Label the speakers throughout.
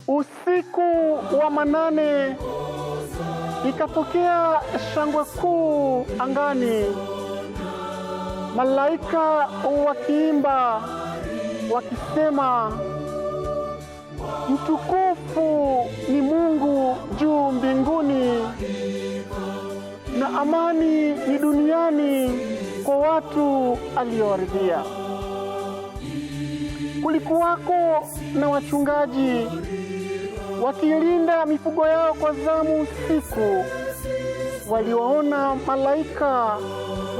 Speaker 1: Usiku wa manane ikatokea shangwe kuu angani, malaika wakiimba wakisema, mtukufu ni Mungu juu mbinguni, na amani ni duniani kwa watu aliowaridhia. Kulikuwako na wachungaji wakilinda mifugo yao kwa zamu usiku. Waliwaona malaika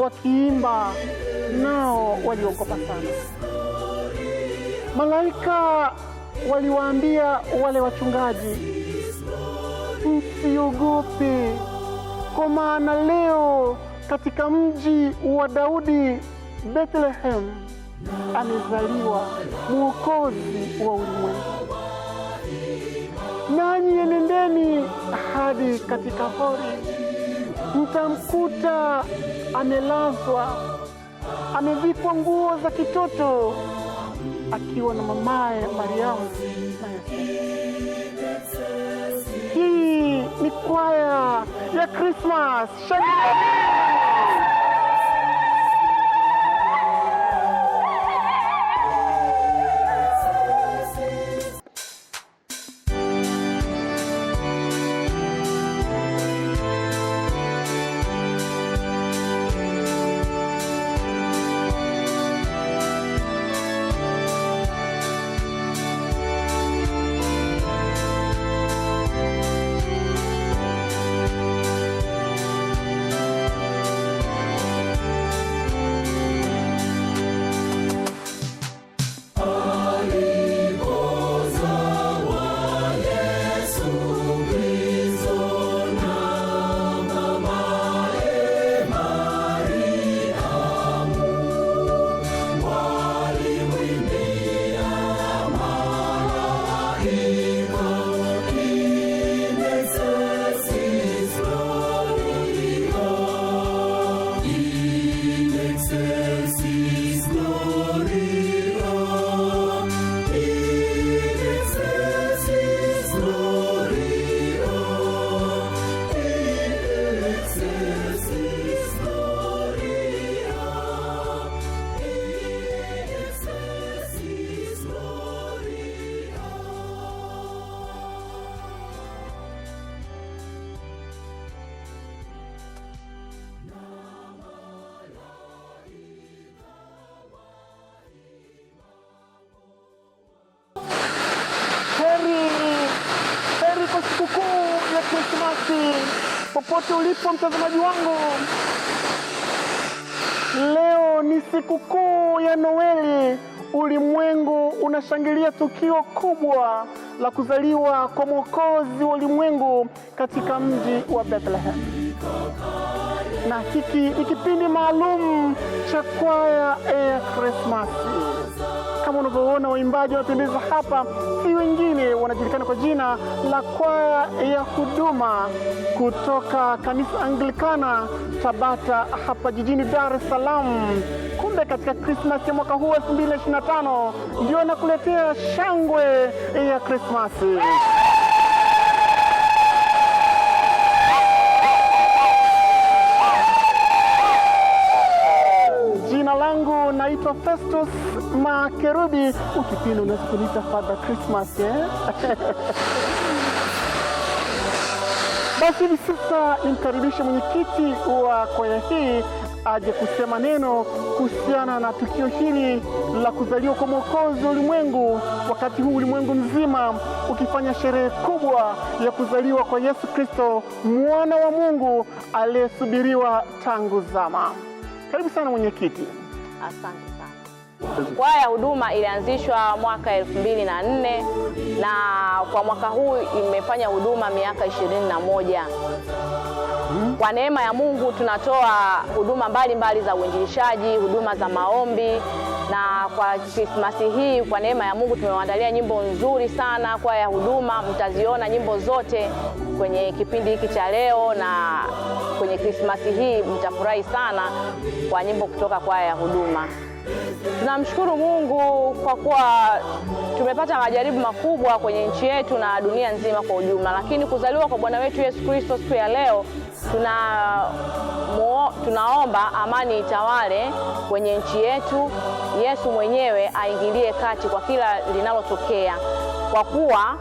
Speaker 1: wakiimba, nao waliogopa sana. Malaika waliwaambia wale wachungaji, msiogope, kwa maana leo katika mji wa Daudi Bethlehem amezaliwa Mwokozi wa ulimwengu. Nanyi enendeni hadi katika hori, mtamkuta amelazwa, amevikwa nguo za kitoto, akiwa na mamaye Mariamu na Yosefu. Hii ni kwaya ya Christmas. Heri kwa sikukuu ya Krismasi popote ulipo mtazamaji wangu. Leo ni sikukuu ya Noeli. Ulimwengu unashangilia tukio kubwa la kuzaliwa kwa Mwokozi wa ulimwengu katika mji wa Bethlehem. Na hiki ni kipindi maalum cha kwaya ya Krismasi. Kama unavyoona waimbaji wanapendeza hapa, si wengine, wanajulikana kwa jina la kwaya ya huduma kutoka kanisa Anglikana Tabata hapa jijini Dar es Salaam. Kumbe katika Krismasi ya mwaka huu 2025 ndio nakuletea shangwe ya Krismasi. Jina langu naitwa Festus Makerubi, ukipenda unaweza kuniita Father Christmas, Basi hivi sasa nimkaribishe mwenyekiti wa kwaya hii aje kusema neno kuhusiana na tukio hili la kuzaliwa kwa Mwokozi wa ulimwengu, wakati huu ulimwengu mzima ukifanya sherehe kubwa ya kuzaliwa kwa Yesu Kristo, mwana wa Mungu aliyesubiriwa tangu zama. Karibu sana mwenyekiti.
Speaker 2: Asante sana. Kwaya ya huduma ilianzishwa mwaka 2004 na kwa mwaka huu imefanya huduma miaka 21. Kwa neema ya Mungu tunatoa huduma mbalimbali za uinjilishaji, huduma za maombi, na kwa Krismasi hii kwa neema ya Mungu tumewaandalia nyimbo nzuri sana. Kwaya ya huduma mtaziona nyimbo zote kwenye kipindi hiki cha leo na kwenye Krismasi hii mtafurahi sana kwa nyimbo kutoka kwaya ya huduma. Tunamshukuru Mungu kwa kuwa tumepata majaribu makubwa kwenye nchi yetu na dunia nzima kwa ujumla, lakini kuzaliwa kwa Bwana wetu Yesu Kristo siku ya leo tunaomba amani itawale kwenye nchi yetu. Yesu mwenyewe aingilie kati kwa kila linalotokea, kwa kuwa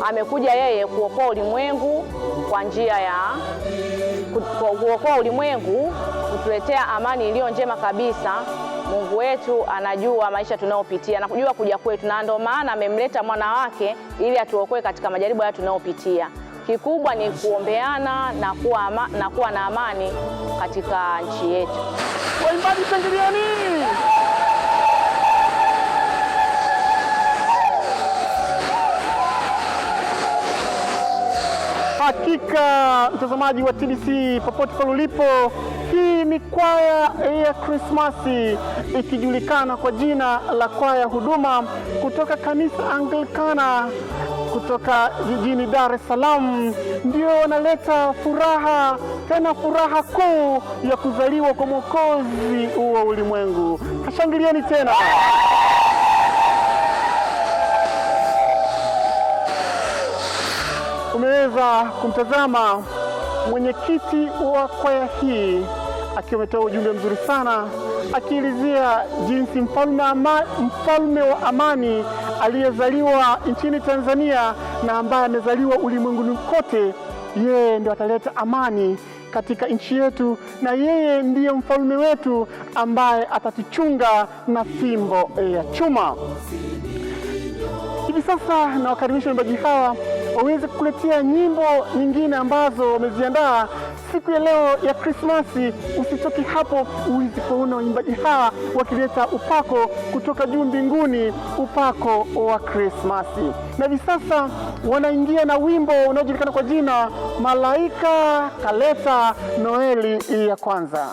Speaker 2: amekuja yeye kuokoa ulimwengu kwa njia ya kuokoa ulimwengu, kutuletea amani iliyo njema kabisa. Mungu wetu anajua maisha tunayopitia na kujua kuja kwetu, na ndio maana amemleta mwana wake ili atuokoe katika majaribu haya tunayopitia. Kikubwa ni kuombeana na kuwa na amani katika nchi yetu.
Speaker 1: Waimbaji, shangilieni! Hakika mtazamaji wa TBC popote pale ulipo, hii ni kwaya ya Krismasi ikijulikana kwa jina la kwaya huduma kutoka kanisa Anglikana kutoka jijini Dar es Salaam. Ndio wanaleta furaha, tena furaha kuu ya kuzaliwa kwa Mwokozi wa ulimwengu. Kashangilieni tena. Umeweza kumtazama mwenyekiti wa kwaya hii akiwa ametoa ujumbe mzuri sana, akielezea jinsi mfalme wa amani aliyezaliwa nchini Tanzania na ambaye amezaliwa ulimwenguni kote, yeye ndio ataleta amani katika nchi yetu, na yeye ndiye mfalme wetu ambaye atatuchunga na fimbo ya chuma. Hivi sasa nawakaribisha waimbaji hawa waweze kukuletea nyimbo nyingine ambazo wameziandaa siku ya leo ya Krismasi. Usitoke hapo uweze kuona waimbaji hawa wakileta upako kutoka juu mbinguni, upako wa Krismasi. Na hivi sasa wanaingia na wimbo unaojulikana kwa jina Malaika Kaleta Noeli ya Kwanza.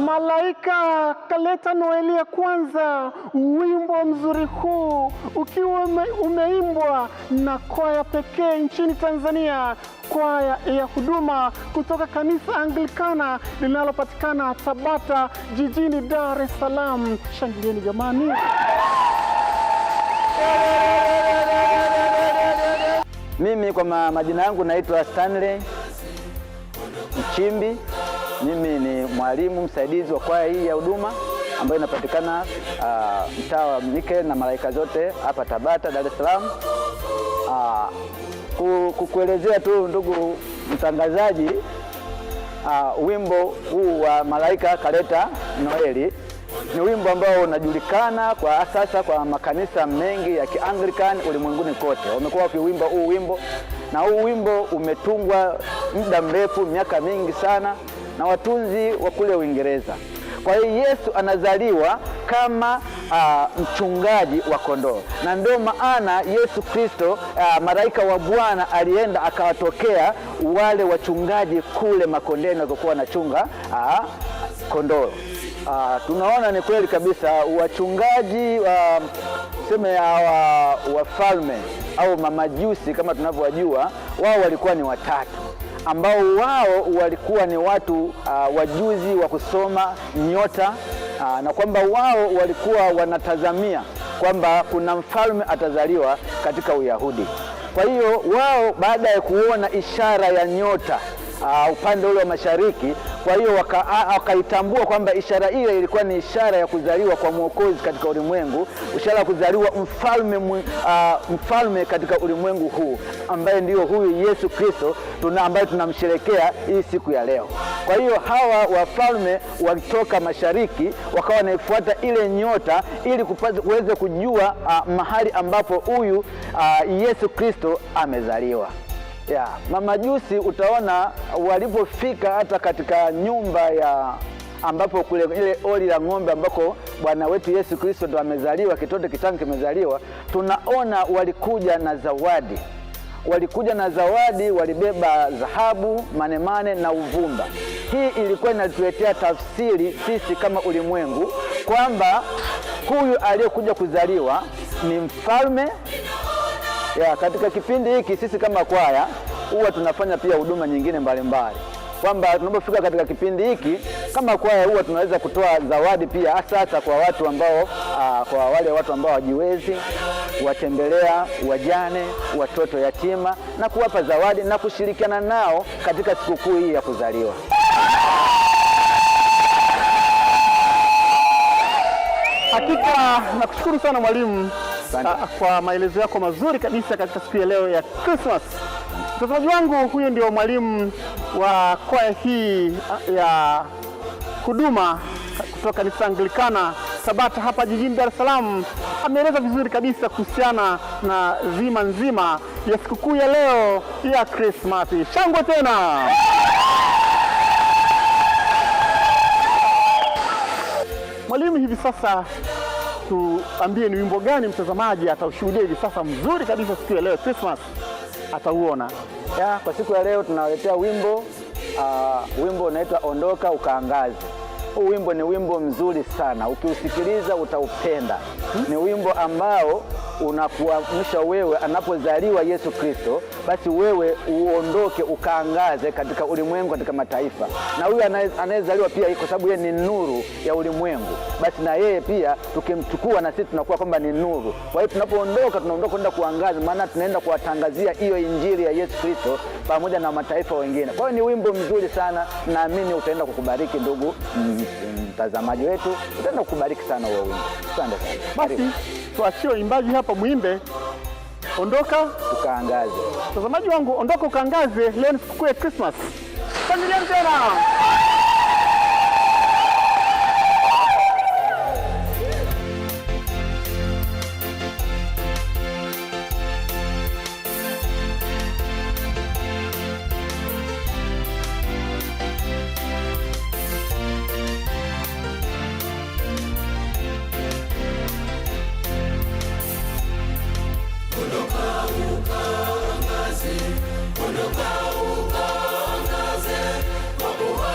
Speaker 1: Malaika kaleta Noeli ya kwanza. Wimbo mzuri huu ukiwa umeimbwa na kwaya pekee nchini Tanzania, kwaya ya huduma kutoka kanisa Anglikana linalopatikana Tabata jijini Dar es Salaam. Shangilieni jamani.
Speaker 3: Mimi kwa majina yangu naitwa Stanley Mchimbi. Mimi ni mwalimu msaidizi wa kwaya hii ya huduma ambayo inapatikana mtaa wa Mikaeli na Malaika Zote hapa Tabata, Dar es Salaam. Kukuelezea tu ndugu mtangazaji, wimbo huu wa Malaika Kaleta Noeli ni wimbo ambao unajulikana kwa sasa kwa makanisa mengi ya Kianglikani ulimwenguni kote. Wamekuwa wakiwimba huu wimbo, na huu wimbo umetungwa muda mrefu, miaka mingi sana, na watunzi wa kule Uingereza. Kwa hiyo Yesu anazaliwa kama mchungaji wa kondoo, na ndio maana Yesu Kristo, malaika wa Bwana alienda akawatokea wale wachungaji kule makondeni walikokuwa wanachunga kondoo. Tunaona ni kweli kabisa wachungaji wafalme au mamajusi kama tunavyojua, wao walikuwa ni watatu, ambao wao walikuwa ni watu wajuzi wa kusoma nyota, na kwamba wao walikuwa wanatazamia kwamba kuna mfalme atazaliwa katika Uyahudi. Kwa hiyo wao baada ya kuona ishara ya nyota upande ule wa mashariki, kwa hiyo wakaitambua kwamba ishara ile ilikuwa ni ishara ya kuzaliwa kwa Mwokozi katika ulimwengu, ishara ya kuzaliwa mfalme katika ulimwengu huu, ambaye ndio huyu Yesu Kristo ambaye tunamsherekea hii siku ya leo. Kwa hiyo hawa wafalme walitoka mashariki wakawa wanaifuata ile nyota ili kuweza kujua mahali ambapo huyu Yesu Kristo amezaliwa. Mamajusi utaona walipofika hata katika nyumba ya ambapo kule ile oli la ng'ombe ambako Bwana wetu Yesu Kristo ndo amezaliwa, kitoto kitangu kimezaliwa, tunaona walikuja na zawadi. Walibeba dhahabu, manemane na uvumba. Hii ilikuwa inatuletea tafsiri sisi kama ulimwengu kwamba huyu aliyokuja kuzaliwa ni mfalme. Katika kipindi hiki sisi kama kwaya huwa tunafanya pia huduma nyingine mbalimbali, kwamba tunapofika katika kipindi hiki kama kwaya huwa tunaweza kutoa zawadi pia, hasa kwa watu ambao kwa wale watu ambao hawajiwezi, kuwatembelea wajane, watoto yatima, na kuwapa zawadi na kushirikiana nao katika sikukuu hii ya kuzaliwa.
Speaker 1: Hakika nakushukuru sana mwalimu kwa maelezo yako mazuri kabisa katika siku ya leo ya Christmas. Mtazamaji wangu, huyo ndio mwalimu wa kwaya hii ya huduma kutoka kanisa Anglikana Tabata hapa jijini Dar es Salaam. Ameeleza vizuri kabisa kuhusiana na zima nzima ya sikukuu ya leo ya Christmas. Shangwe tena! Mwalimu, hivi sasa tuambie ni wimbo gani mtazamaji ataushuhudia hivi sasa mzuri kabisa siku ya leo Christmas atauona?
Speaker 3: Kwa siku ya leo tunawaletea wimbo unaitwa Ondoka Ukaangaze. Huu wimbo ni wimbo mzuri sana, ukiusikiliza utaupenda. Ni wimbo ambao unakuamsha wewe anapozaliwa Yesu Kristo, basi wewe uondoke ukaangaze katika ulimwengu, katika mataifa. Na huyu anayezaliwa pia kwa sababu yeye ni nuru ya ulimwengu, basi na yeye pia tukimchukua na sisi tunakuwa kwamba ni nuru. Kwa hiyo tunapoondoka kwenda kuangaza, maana tunaenda kuwatangazia hiyo injili ya Yesu Kristo pamoja na mataifa wengine. Kwa hiyo ni wimbo mzuri sana, naamini utaenda kukubariki ndugu mtazamaji wetu, utaenda kukubariki sana huo wimbo. Asante sana.
Speaker 1: Basi tuachie waimbaji hapa muimbe Ondoka
Speaker 3: Ukaangaze.
Speaker 1: Mtazamaji wangu, ondoka ukaangaze. Leo ni sikukuu ya Christmas. Shangilieni tena!
Speaker 4: Ondoka ukaangaze, kwa kuwa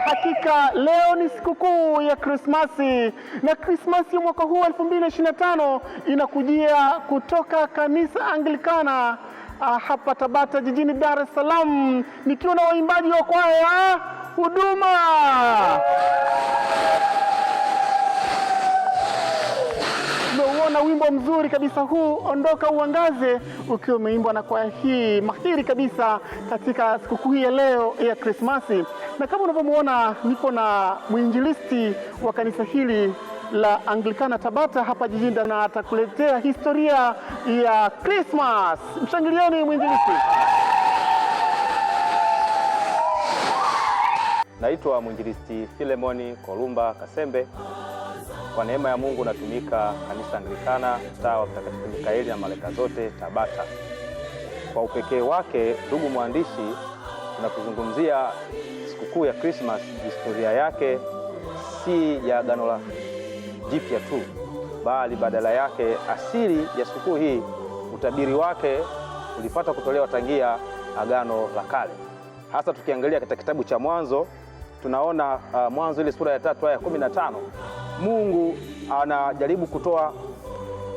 Speaker 1: Hakika leo ni sikukuu ya Krismasi, na Krismasi ya mwaka huu 2025 inakujia kutoka kanisa Anglikana hapa Tabata jijini Dar es Salaam, nikiwa na waimbaji wa kwaya Huduma. Tumeuona wimbo mzuri kabisa huu, Ondoka Uangaze, ukiwa umeimbwa na kwaya hii mahiri kabisa katika sikukuu hii ya leo ya Krismasi. Na kama unavyomuona, niko na mwinjilisti wa kanisa hili la Anglikana Tabata hapa jijini, na atakuletea historia ya Christmas. Mshangilieni mwinjilisti.
Speaker 4: Naitwa mwinjilisti Filemoni Kolumba Kasembe. Kwa neema ya Mungu natumika kanisa Anglikana mtaa wa Mtakatifu Mikaeli na Malaika Zote Tabata. Kwa upekee wake, ndugu mwandishi, tunapozungumzia sikukuu ya Christmas, historia yake si ya Agano la Jipya tu, bali badala yake asili ya sikukuu hii, utabiri wake ulipata kutolewa tangia Agano la Kale. Hasa tukiangalia katika kitabu cha Mwanzo, tunaona Mwanzo ile sura ya 3 aya 15, Mungu anajaribu kutoa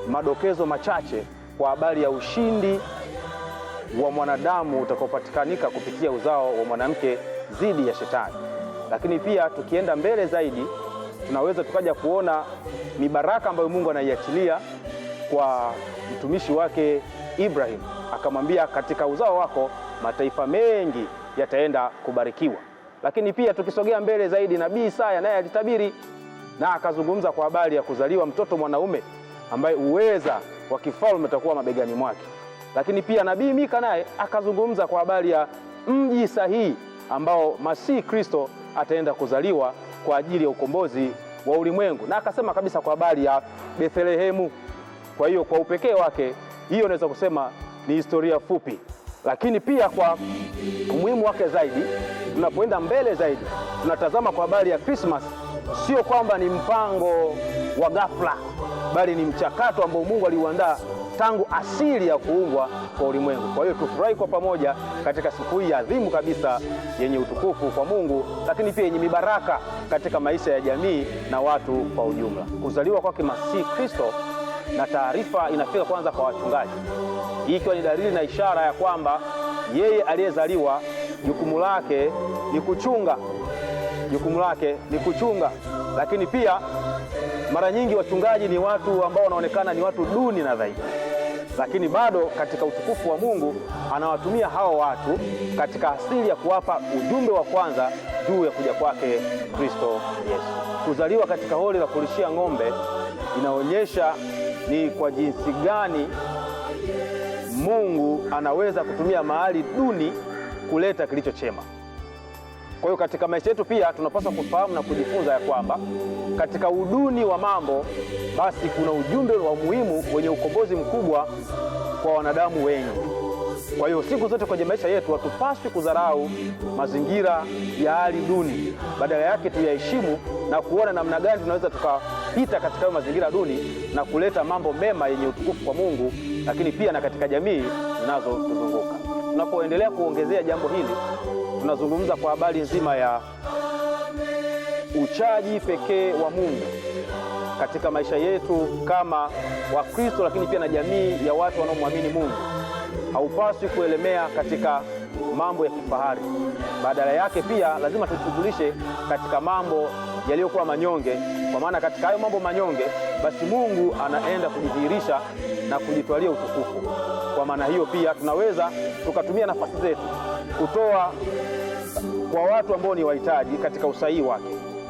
Speaker 4: madokezo machache kwa habari ya ushindi wa mwanadamu utakaopatikanika kupitia uzao wa mwanamke dhidi ya Shetani. Lakini pia tukienda mbele zaidi, tunaweza tukaja kuona mibaraka ambayo Mungu anaiachilia kwa mtumishi wake Ibrahim. Akamwambia, katika uzao wako mataifa mengi yataenda kubarikiwa. Lakini pia tukisogea mbele zaidi, nabii Isaya naye alitabiri na akazungumza kwa habari ya kuzaliwa mtoto mwanaume ambaye uweza wa kifalme utakuwa mabegani mwake. Lakini pia nabii Mika naye akazungumza kwa habari ya mji sahihi ambao Masihi Kristo ataenda kuzaliwa kwa ajili ya ukombozi wa ulimwengu, na akasema kabisa kwa habari ya Bethlehemu. Kwa hiyo kwa upekee wake, hiyo naweza kusema ni historia fupi. Lakini pia kwa umuhimu wake zaidi, tunapoenda mbele zaidi, tunatazama kwa habari ya Christmas, sio kwamba ni mpango wa ghafla, bali ni mchakato ambao Mungu aliuandaa tangu asili ya kuumbwa kwa ulimwengu. Kwa hiyo tufurahi kwa pamoja katika siku hii adhimu kabisa yenye utukufu kwa Mungu, lakini pia yenye mibaraka katika maisha ya jamii na watu kwa ujumla. Kuzaliwa kwake Masihi Kristo, na taarifa inafika kwanza kwa wachungaji, hii ikiwa ni dalili na ishara ya kwamba yeye aliyezaliwa jukumu lake ni kuchunga. Lakini pia mara nyingi wachungaji ni watu ambao wanaonekana ni watu duni na dhaifu, lakini bado katika utukufu wa Mungu anawatumia hao watu katika asili ya kuwapa ujumbe wa kwanza juu ya kuja kwake Kristo Yesu. Kuzaliwa katika holi la kulishia ng'ombe inaonyesha ni kwa jinsi gani Mungu anaweza kutumia mahali duni kuleta kilicho chema. Kwa hiyo katika maisha yetu pia tunapaswa kufahamu na kujifunza ya kwamba katika uduni wa mambo, basi kuna ujumbe wa muhimu wenye ukombozi mkubwa kwa wanadamu wengi. Kwa hiyo siku zote kwenye maisha yetu hatupaswi kudharau mazingira ya hali duni, badala yake tuyaheshimu na kuona namna gani tunaweza tukapita katika hayo mazingira duni na kuleta mambo mema yenye utukufu kwa Mungu, lakini pia na katika jamii zinazotuzunguka. Tunapoendelea kuongezea jambo hili, tunazungumza kwa habari nzima ya uchaji pekee wa Mungu katika maisha yetu kama Wakristo, lakini pia na jamii ya watu wanaomwamini Mungu. haupaswi kuelemea katika mambo ya kifahari. Badala yake pia lazima tujishughulishe katika mambo yaliyokuwa manyonge, kwa maana katika hayo mambo manyonge basi Mungu anaenda kujidhihirisha na kujitwalia utukufu. Kwa maana hiyo pia tunaweza tukatumia nafasi zetu kutoa kwa watu ambao ni wahitaji katika usahihi wake.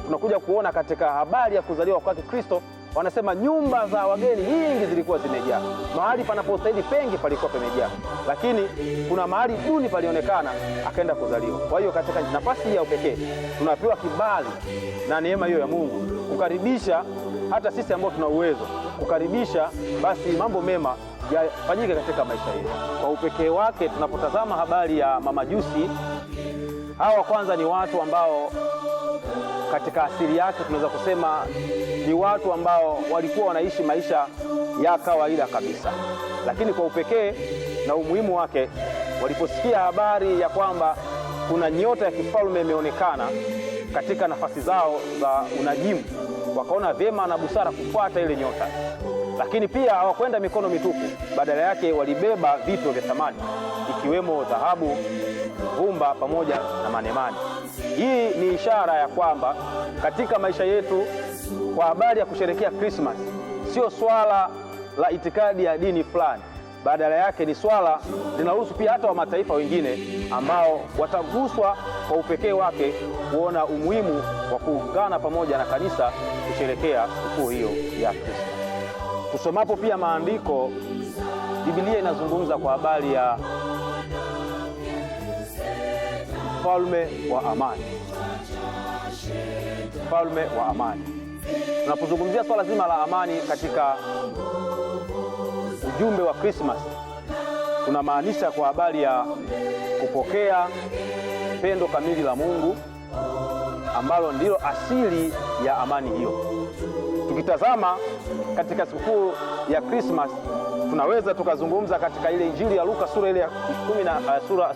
Speaker 4: Tunakuja kuona katika habari ya kuzaliwa kwake Kristo, wanasema nyumba za wageni nyingi zilikuwa zimejaa. Mahali panapostahili pengi palikuwa pamejaa, lakini kuna mahali duni palionekana, akaenda kuzaliwa. Kwa hiyo katika nafasi ya upekee tunapewa kibali na neema hiyo ya Mungu kukaribisha hata sisi ambao tuna uwezo, kukaribisha basi mambo mema yafanyike katika maisha yetu. Kwa upekee wake tunapotazama habari ya mamajusi hawa, kwanza ni watu ambao katika asili yake tunaweza kusema ni watu ambao walikuwa wanaishi maisha ya kawaida kabisa, lakini kwa upekee na umuhimu wake, waliposikia habari ya kwamba kuna nyota ya kifalme imeonekana katika nafasi zao za unajimu, wakaona vyema na busara kufuata ile nyota. Lakini pia hawakwenda mikono mitupu, badala yake walibeba vitu vya thamani ikiwemo dhahabu, vumba pamoja na manemane. Hii ni ishara ya kwamba katika maisha yetu, kwa habari ya kusherehekea Christmas, sio swala la itikadi ya dini fulani, badala yake ni swala linahusu pia hata wa mataifa wengine ambao wataguswa kwa upekee wake kuona umuhimu wa kuungana pamoja na kanisa kusherehekea sikukuu hiyo ya Kristo. Tusomapo pia maandiko, Biblia inazungumza kwa habari ya mfalme wa amani. Mfalme wa amani. Tunapozungumzia swala zima la amani katika ujumbe wa Christmas, tunamaanisha kwa habari ya kupokea pendo kamili la Mungu ambalo ndilo asili ya amani hiyo. Tukitazama katika sikukuu ya Christmas, tunaweza tukazungumza katika ile Injili ya Luka sura ile ya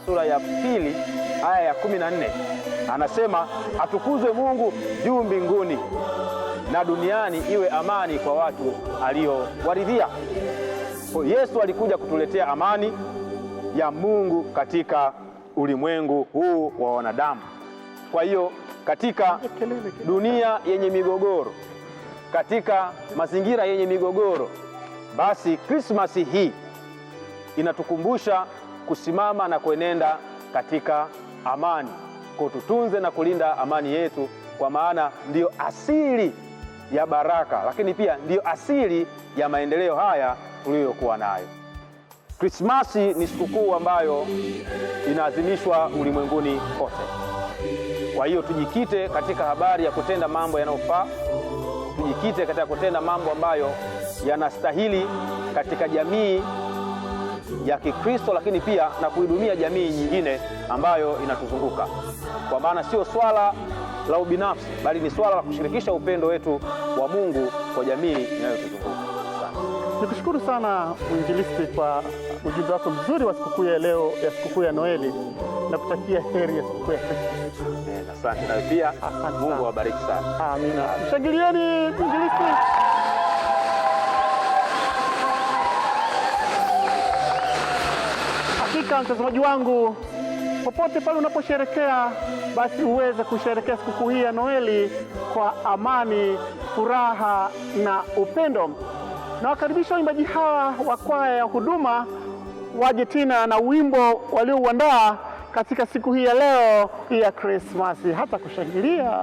Speaker 4: sura ya pili aya ya 14. Anasema, atukuzwe Mungu juu mbinguni na duniani iwe amani kwa watu aliowaridhia. Yesu alikuja kutuletea amani ya Mungu katika ulimwengu huu wa wanadamu. Kwa hiyo katika dunia yenye migogoro, katika mazingira yenye migogoro, basi Krismasi hii inatukumbusha kusimama na kuenenda katika amani. Kwa tutunze na kulinda amani yetu, kwa maana ndiyo asili ya baraka, lakini pia ndiyo asili ya maendeleo haya tuliyokuwa nayo. Krismasi ni sikukuu ambayo inaadhimishwa ulimwenguni kote. Kwa hiyo tujikite katika habari ya kutenda mambo yanayofaa, tujikite katika kutenda mambo ambayo yanastahili katika jamii ya Kikristo, lakini pia na kuidumia jamii nyingine ambayo inatuzunguka. Kwa maana sio swala la ubinafsi, bali ni swala la kushirikisha upendo wetu wa Mungu kwa jamii inayotuzunguka.
Speaker 1: Nikushukuru sana mwinjilisti kwa ujumbe wako mzuri wa sikukuu ya leo ya sikukuu ya Noeli, na kutakia heri ya sikukuu ya Kristo.
Speaker 4: Asante na pia Mungu awabariki sana.
Speaker 1: Amina. Mshangilieni mwinjilisti. Hakika mtazamaji wangu, popote pale unaposherekea, basi uweze kusherekea sikukuu hii ya Noeli kwa amani, furaha na upendo. Na wakaribisha waimbaji hawa wa kwaya ya huduma waje tena na wimbo waliouandaa katika siku hii ya leo ya Krismasi, hata kushangilia.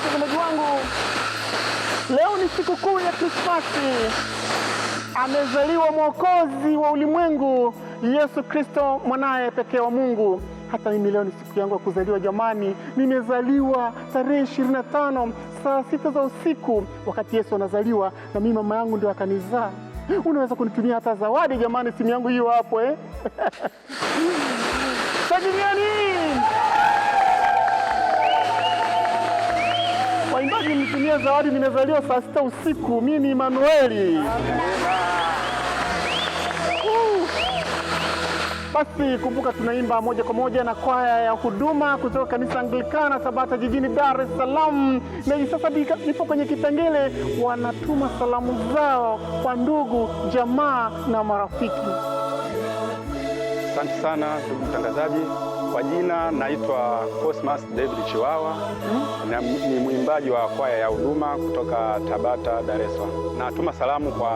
Speaker 1: mtazamaji wangu, leo ni sikukuu ya Krismasi. Amezaliwa Mwokozi wa ulimwengu, Yesu Kristo, mwanaye pekee wa Mungu. Hata mimi leo ni siku yangu ya kuzaliwa jamani. Nimezaliwa tarehe 25 saa 6 za usiku, wakati Yesu anazaliwa, na mimi mama yangu ndio akanizaa. Unaweza kunitumia hata zawadi jamani, simu yangu hiyo hapo Shangilieni! Waimbaji mnitumia zawadi, nimezaliwa saa 6 usiku. Mimi ni Emanueli. Basi kumbuka, tunaimba moja kwa moja na kwaya ya huduma kutoka kanisa Anglikana Tabata jijini Dar es Salaam. Na hivi sasa nipo kwenye kipengele wanatuma salamu zao kwa ndugu, jamaa na marafiki.
Speaker 5: Asante sana ndugu mtangazaji. Kwa jina naitwa Cosmas David Chiwawa, ni mwimbaji wa kwaya ya huduma kutoka Tabata, Dar es Salaam. Natuma salamu kwa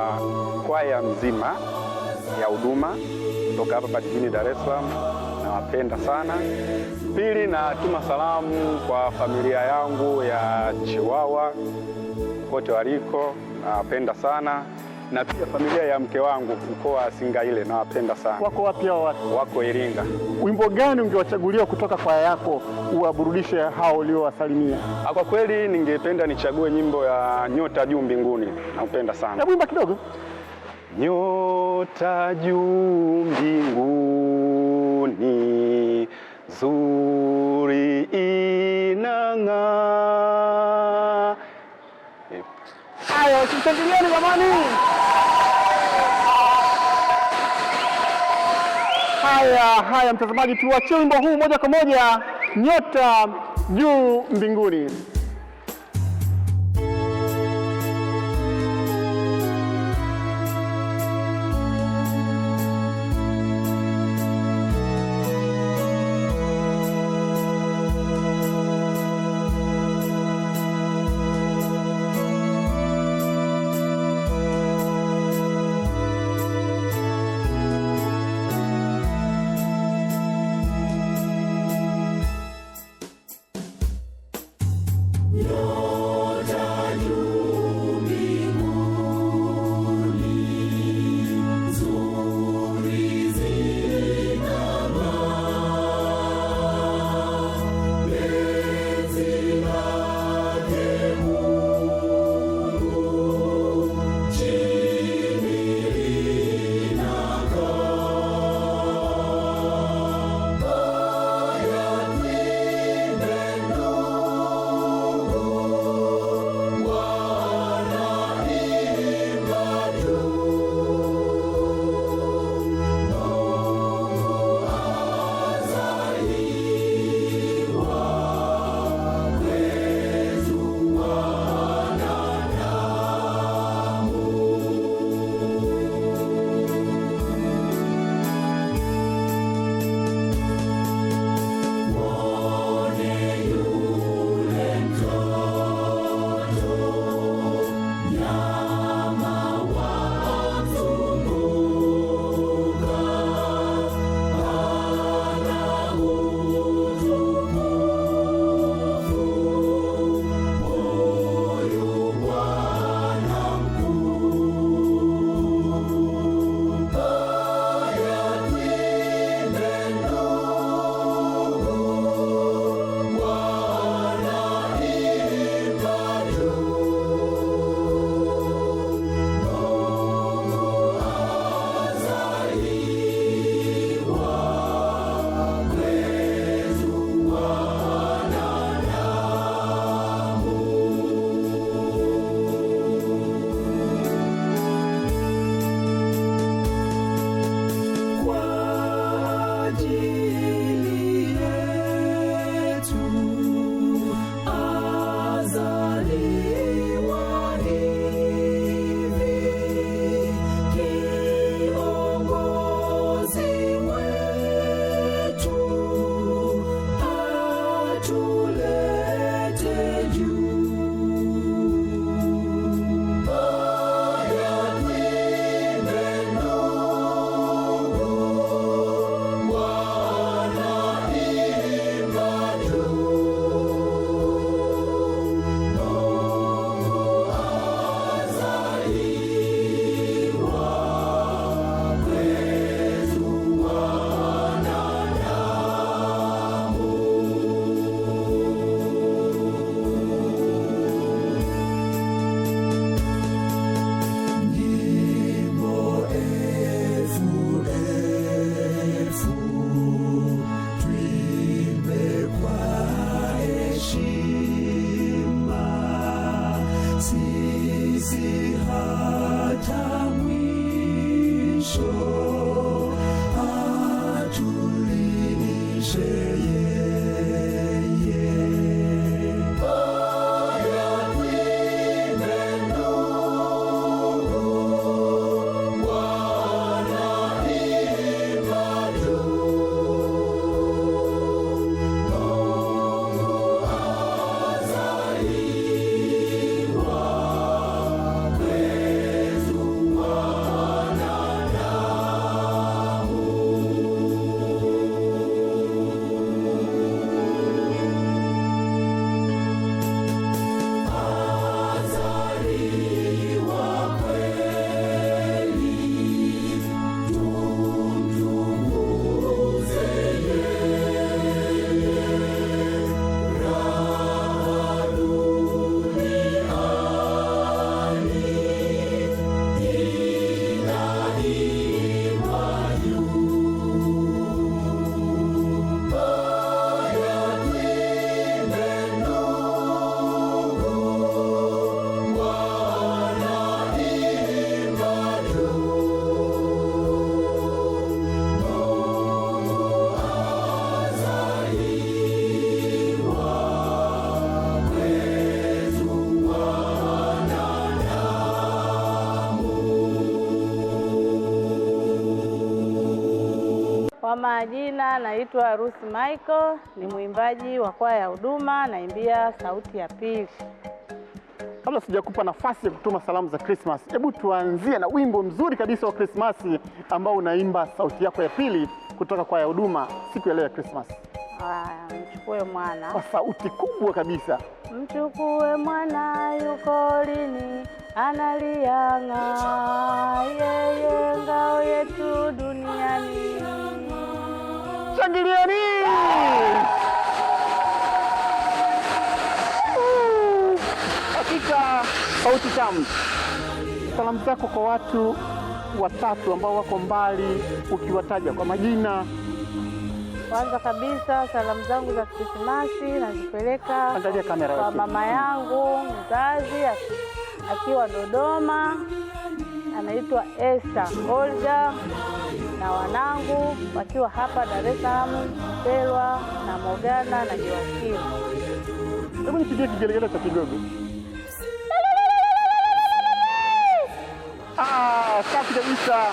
Speaker 5: kwaya mzima ya huduma kutoka hapa jijini Dar es Salaam, nawapenda sana. Pili, natuma salamu kwa familia yangu ya Chiwawa kote waliko, nawapenda sana. Na pia familia ya mke wangu mkoa wa Singaile, nawapenda sana.
Speaker 1: Wako wapi hao watu?
Speaker 5: Wako Iringa.
Speaker 1: Wimbo gani ungewachagulia kutoka kwaya yako uwaburudishe hao uliowasalimia?
Speaker 5: Kwa kweli ningependa nichague nyimbo ya Nyota Juu Mbinguni, naupenda sana.
Speaker 1: Hebu imba kidogo.
Speaker 5: Nyota juu mbinguni, zuri inang'aa.
Speaker 1: Haya, usitangilieni jamani. Haya mtazamaji, tuachie wimbo huu moja kwa moja, Nyota Juu Mbinguni.
Speaker 6: Kwa majina naitwa Ruth Michael, ni mwimbaji wa kwaya ya huduma, naimbia sauti ya pili.
Speaker 1: Kabla sijakupa nafasi ya kutuma salamu za Christmas, hebu tuanzie na wimbo mzuri kabisa wa Christmas ambao unaimba sauti yako ya pili kutoka kwaya ya huduma siku ya leo ya Christmas.
Speaker 6: Mchukue mwana.
Speaker 1: Kwa sauti kubwa kabisa.
Speaker 6: Mchukue mwana yuko lini, analianga yeye ngao yetu duniani.
Speaker 1: Shangilieni! Hakika sauti tamu. Salamu zako kwa watu watatu ambao wako mbali, ukiwataja kwa majina.
Speaker 6: Kwanza kabisa salamu zangu za Krismasi nazipeleka kwa mama yangu mzazi akiwa Dodoma, anaitwa Esther Olga, na wanangu wakiwa hapa Dar es Salaam, Pelwa na Mogana na Joakim.
Speaker 1: Hebu nipigie kigelegele cha kidogo. Safi kabisa.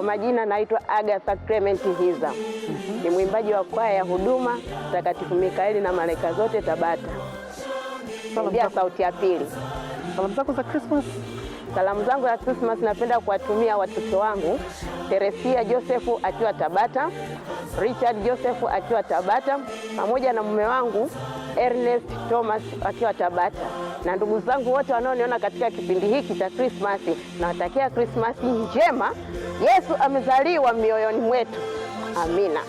Speaker 7: Majina naitwa Agatha Clement Hiza. Ni mwimbaji wa kwaya ya huduma Mtakatifu Mikaeli na Malaika Zote Tabata. Ndio sauti ya pili.
Speaker 1: Salamu zako za Christmas?
Speaker 7: Salamu zangu za Christmas napenda kuwatumia watoto wangu Teresia Joseph akiwa Tabata, Richard Joseph akiwa Tabata, pamoja na mume wangu Ernest Thomas akiwa Tabata, na ndugu zangu wote wanaoniona katika kipindi hiki cha Christmas. Nawatakia Christmas njema. Yesu amezaliwa mioyoni mwetu. Amina.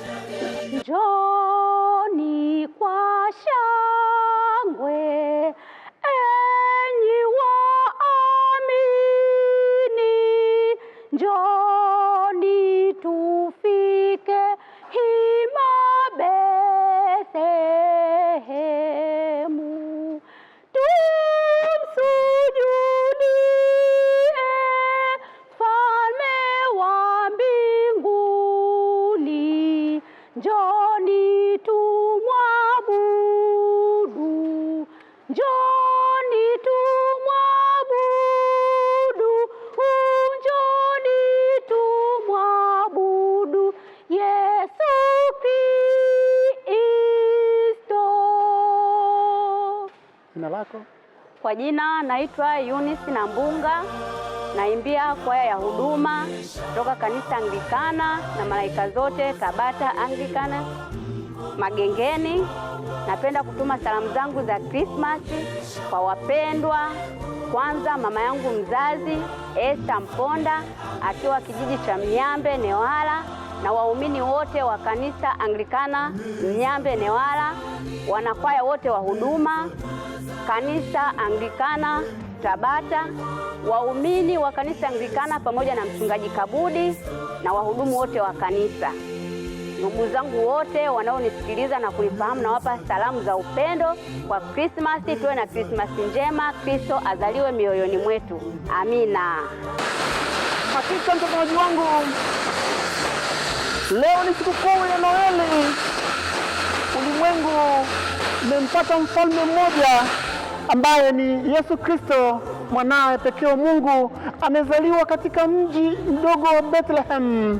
Speaker 8: Njoni kwa shangwe enyi waamini, njoni tufike hima Bethlehemu, tumsujudie Mfalme wa mbinguni, njoni tumwabudu, njoni tumwabudu, njoni tumwabudu Yesu Kristo.
Speaker 1: Jina lako?
Speaker 8: Kwa jina naitwa Eunice Nambunga, naimbia kwaya ya huduma kutoka kanisa Anglikana na Malaika Zote Tabata Anglikana Magengeni. Napenda kutuma salamu zangu za Christmas kwa wapendwa. Kwanza mama yangu mzazi Esther Mponda akiwa kijiji cha Mnyambe Newala, na waumini wote wa kanisa Anglikana Mnyambe Newala, wanakwaya wote wa huduma kanisa Anglikana Tabata, waumini wa kanisa Anglikana pamoja na mchungaji Kabudi na wahudumu wote wa kanisa. Ndugu zangu wote wanaonisikiliza na kunifahamu, nawapa salamu za upendo kwa Christmas. Tuwe na Christmas njema. Kristo azaliwe mioyoni mwetu. Amina.
Speaker 1: Hakika mtazamaji wangu, leo ni sikukuu ya Noeli. Ulimwengu umempata mfalme mmoja ambaye ni Yesu Kristo, mwanawe pekee wa Mungu. Amezaliwa katika mji mdogo wa Bethlehem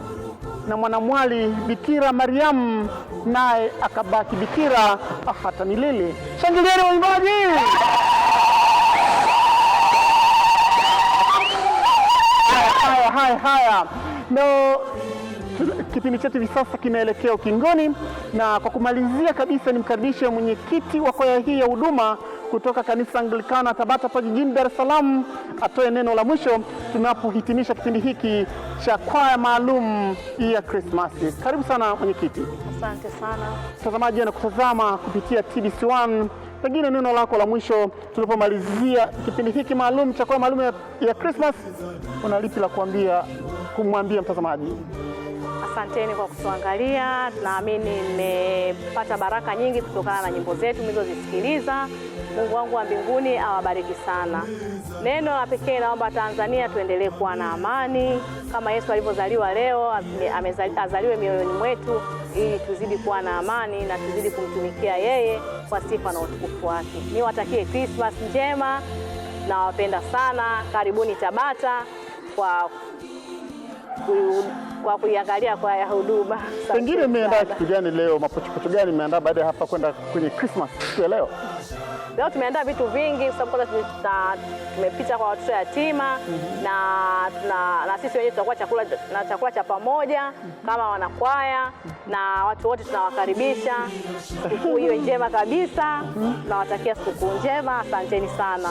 Speaker 1: na mwanamwali Bikira Mariamu, naye akabaki bikira hata milele. Shangilieni waimbaji! Haya. No, kipindi chetu hivi sasa kinaelekea ukingoni, na kwa kumalizia kabisa nimkaribishe mwenyekiti wa kwaya hii ya huduma kutoka kanisa Anglikana Tabata hapa jijini Dar es Salaam atoe neno la mwisho tunapohitimisha kipindi hiki cha kwaya maalum ya Krismasi. Karibu sana mwenyekiti.
Speaker 2: Asante sana.
Speaker 1: Mtazamaji anakutazama kupitia TBC1, pengine neno lako la mwisho tunapomalizia kipindi hiki maalum cha kwaya maalum ya Krismasi, una lipi la kumwambia mtazamaji?
Speaker 2: Asanteni kwa kutuangalia. Tunaamini mmepata baraka nyingi kutokana na nyimbo zetu mlizozisikiliza. Mungu wangu wa mbinguni awabariki sana. Neno la pekee, naomba Tanzania tuendelee kuwa na amani kama Yesu alivyozaliwa leo, azaliwe mioyoni mwetu, ili tuzidi kuwa na amani na tuzidi kumtumikia yeye kwa sifa na utukufu wake. Niwatakie Christmas njema, nawapenda sana. Karibuni Tabata kwa kuiangalia kwaya ya huduma.
Speaker 1: Pengine mmeandaa kitu gani leo, mapochopocho gani mmeandaa baada ya hapa kwenda kwenye Christmas siku ya leo?
Speaker 2: Leo tumeandaa vitu vingi kwa sababu tumepita kwa watoto yatima na sisi wenyewe tutakuwa chakula cha pamoja kama wanakwaya na watu wote tunawakaribisha. Sikukuu hiyo njema kabisa. Nawatakia sikukuu njema. Asanteni sana.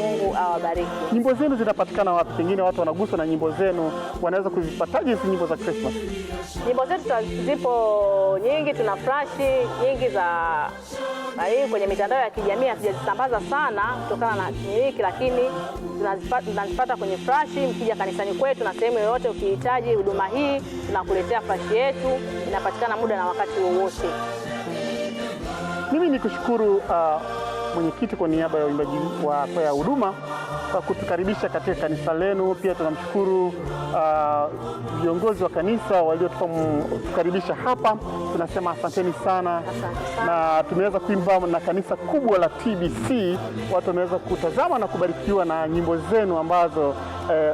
Speaker 2: Mungu awabariki.
Speaker 1: Nyimbo zenu zinapatikana wapi? Pengine watu wanaguswa na nyimbo zenu, wanaweza kuzipataje hizi nyimbo za Christmas?
Speaker 2: Nyimbo zetu zipo nyingi, tuna flash nyingi za kwenye mitandao ya kijamii, hatujazisambaza sana kutokana na hiki, lakini tunazipata kwenye flash. Mkija kanisani kwetu na sehemu yoyote ukihitaji huduma hii, tunakuletea flash yetu, inapatikana muda na wakati wowote.
Speaker 1: Mimi nikushukuru mwenyekiti kwa niaba ya uimbaji wa kwaya ya huduma kwa kutukaribisha katika kanisa lenu. Pia tunamshukuru viongozi wa kanisa waliotukaribisha hapa. Tunasema asanteni sana. Na tumeweza kuimba na kanisa kubwa la TBC. Watu wameweza kutazama na kubarikiwa na nyimbo zenu ambazo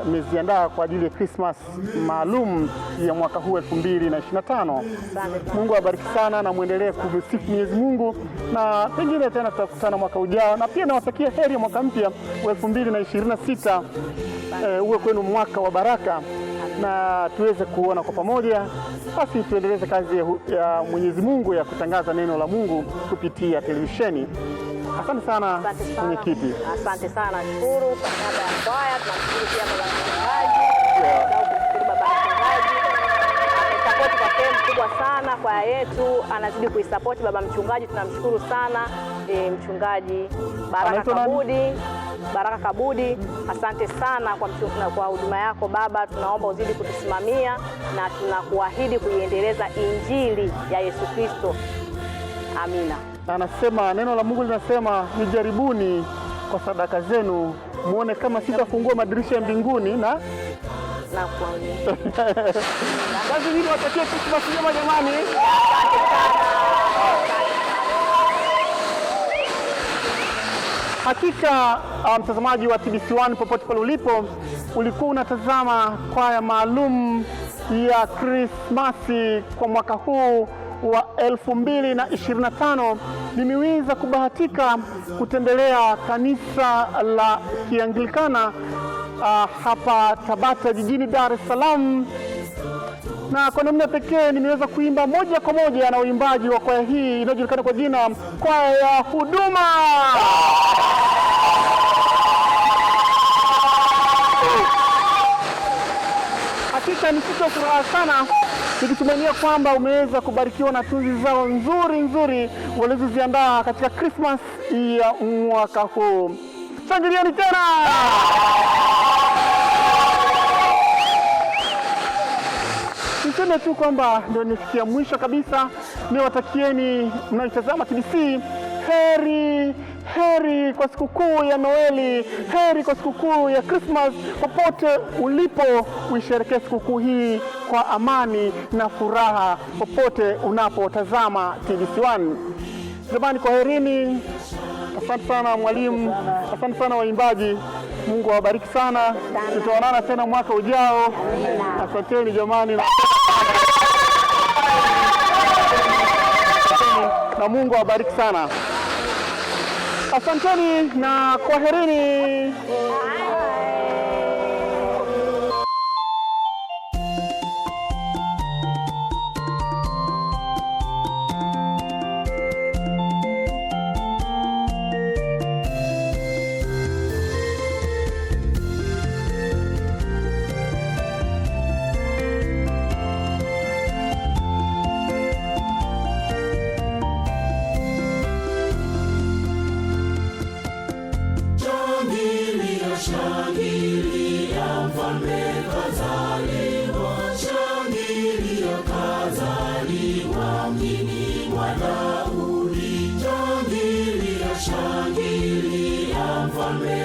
Speaker 1: mmeziandaa kwa ajili ya Christmas maalum ya mwaka huu 2025. Mungu awabariki sana na muendelee kumsifu Mwenyezi Mungu, na pengine tena tutakutana mwaka ujao, na pia nawatakia heri ya mwaka mpya wa 2026. Uwe kwenu mwaka wa baraka na tuweze kuona kwa pamoja. Basi tuendeleze kazi ya Mwenyezi Mungu ya kutangaza neno la Mungu kupitia televisheni. Asante sana mwenyekiti.
Speaker 2: Asante sana. Shukuru kwa niaba ya kwaya, tunamshukuru pia baba mchungaji. Tunamshukuru baba mchungaji. Amesapoti kwa sehemu kubwa sana kwaya yetu, anazidi kuisapoti baba mchungaji. Tunamshukuru sana mchungaji Baraka Kabudi. Asante sana kwa huduma yako baba. Tunaomba uzidi kutusimamia na tunakuahidi kuiendeleza injili ya Yesu Kristo. Amina.
Speaker 1: Anasema neno la Mungu linasema, nijaribuni kwa sadaka zenu muone kama sitafungua madirisha ya mbinguni na
Speaker 2: kuamini.
Speaker 1: Basi hili watakie Christmas njema jamani. Hakika mtazamaji wa TBC1 popote pale ulipo, ulikuwa unatazama kwaya maalum ya Krismasi kwa mwaka huu wa 2025. Nimeweza kubahatika kutembelea kanisa la Kianglikana hapa Tabata jijini Dar es Salaam, na kwa namna pekee nimeweza kuimba moja kwa moja na uimbaji wa kwaya hii inayojulikana kwa jina kwaya ya huduma. Hakika nisito furaha sana, nikitumania kwamba umeweza kubarikiwa na tunzi zao nzuri walizoziandaa katika Christmas ya mwaka huu. Shangilieni tena! Niseme tu kwamba ndio nifikia mwisho kabisa. Niwatakieni mnaitazama TBC heri kwa sikukuu ya Noeli, heri kwa sikukuu ya Christmas. Popote ulipo, uisherekee sikukuu hii kwa amani na furaha popote unapotazama TBC1. Jamani, kwaherini. Asante sana mwalimu, asante sana waimbaji. Mungu awabariki sana. Tutaonana tena mwaka ujao. Asanteni jamani, na Mungu awabariki sana. Asanteni na kwaherini.
Speaker 9: shangilia, mfalme kazaliwa. Shangilia, kazaliwa mjini mwa Daudi. Shangilia, shangilia, mfalme